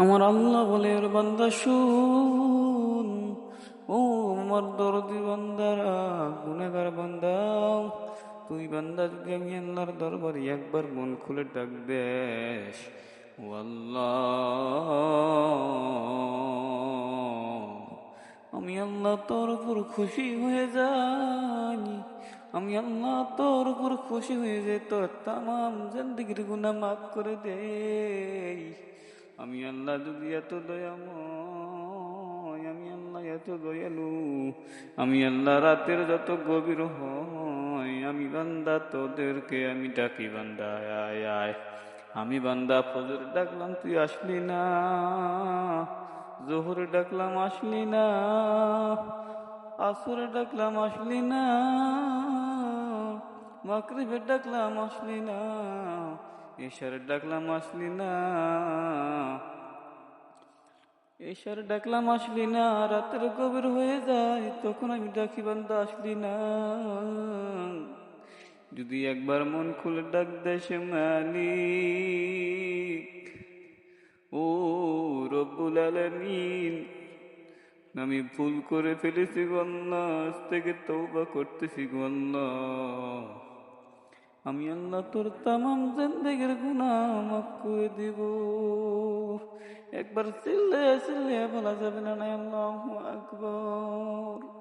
আমার আল্লাহ বলে ওর বান্দা শুন, ও আমার দরদি বান্দারা, গুনাহগার বান্দা, তুই বান্দা যদি আমি আল্লাহর দরবারে একবার মন খুলে ডাক দেস, ও আল্লাহ, আমি আল্লাহ তোর উপর খুশি হয়ে যাই। আমি আল্লাহ তোর উপর খুশি হয়ে যাই, তোর তামাম জিন্দেগির গুনাহ মাফ করে দেই। আমি আল্লাহ যদি এত দয়াময়, আমি আল্লাহ এত দয়ালু, আমি আল্লাহ রাতের যত গভীর হয়, আমি বান্দা তোদেরকে আমি ডাকি, বান্দা আয় আয়। আমি বান্দা ফজর ডাকলাম তুই আসলি না, জোহরে ডাকলাম আসলি না, আসরে ডাকলাম আসলি না, মাগরিবে ডাকলাম আসলি না, এশার ডাকলাম আসলি না, এশার ডাকলাম আসলি না, রাতের গভীর হয়ে যায় তখন আমি ডাকি বান্দা আসলি না। যদি একবার মন খুলে ডাক দেয় সে মালিক, ও রব্বুল আলামিন, আমি ভুল করে ফেলেছি গো আল্লাহ, আজ থেকে তওবা করতেছি গো আল্লাহ। আমি আল্লাহ তোর তামাম জিন্দেগির গুনাহ মাফ করে দিব। একবার চিল্লে চিল্লে বলা যাবে না, আল্লাহু আকবার।